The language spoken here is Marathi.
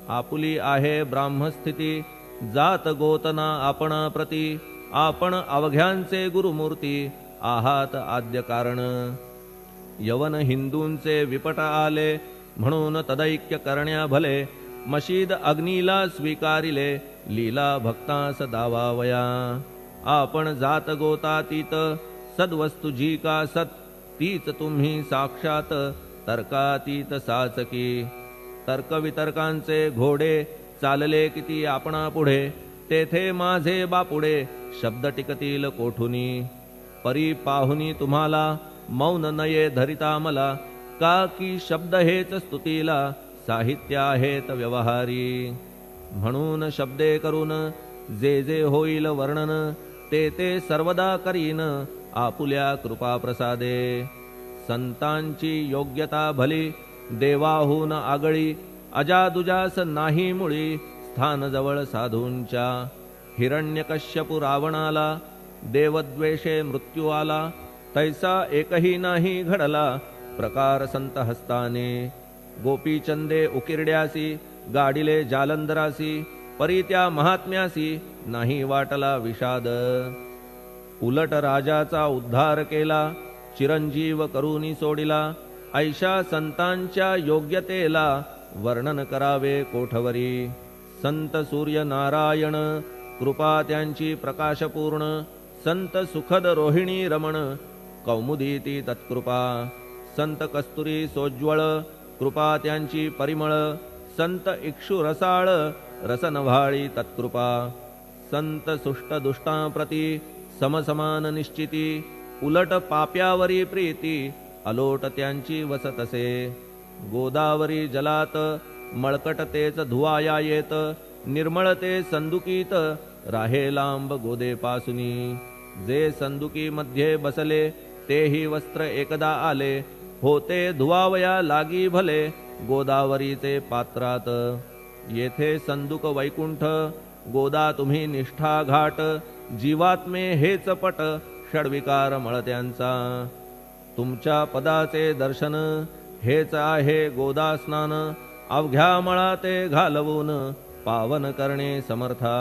आपुली आहे ब्राह्मस्थिती जात गोतना आपणा प्रती आपण अवघ्यांचे गुरुमूर्ती आहात आद्य कारण यवन हिंदूंचे विपट आले म्हणून तदैक्य करण्या भले मशीद अग्नीला स्वीकारिले लीला भक्तास दावावया आपण जात गोतातीत सद्वस्तु जी का सत तीच तुम्ही साक्षात तर्कातीत साचकी तर्कवितर्कांचे घोडे चालले किती आपणा पुढे तेथे माझे बापुडे शब्द टिकतील कोठुनी परी पाहुनी तुम्हाला मौन नये धरिता मला का की शब्द हेच स्तुतीला साहित्य आहेत व्यवहारी म्हणून शब्दे करून जे जे होईल वर्णन ते ते सर्वदा करीन आपुल्या कृपा प्रसादे संतांची योग्यता भली देवाहून आगळी अजादुजास नाही मुळी स्थान जवळ साधूंच्या हिरण्यकश्यपु रावणाला देवद्वेषे मृत्यू आला तैसा एकही नाही घडला प्रकार संत हस्ताने गोपीचंदे उकिरड्यासी गाडिले जालंधरासी परी त्या महात्म्यासी नाही वाटला विषाद उलट राजाचा उद्धार केला चिरंजीव करूनी सोडिला ऐशा संतांच्या योग्यतेला वर्णन करावे कोठवरी संत सूर्य नारायण कृपा त्यांची प्रकाशपूर्ण संत सुखद रोहिणी रमण कौमुदी ती तत्कृपा संत कस्तुरी सोज्वळ कृपा त्यांची परिमळ संत इक्षु रसाळ रसनव्हाळी तत्कृपा संत सुष्ट दुष्टांप्रती समसमान निश्चिती उलट पाप्यावरी प्रीती अलोट त्यांची वसतसे गोदावरी जलात मळकट तेच धुवाया येत निर्मळते संदुकीत राहे लांब गोदेपासुनी जे संदुकी मध्ये बसले तेही वस्त्र एकदा आले होते धुवावया लागी भले गोदावरीचे पात्रात येथे संदुक वैकुंठ गोदा तुम्ही निष्ठा घाट जीवात्मे हेच पट षडविकार मळत्यांचा तुमच्या पदाचे दर्शन हेच आहे गोदा स्नान अवघ्या मळा ते घालवून पावन करणे समर्था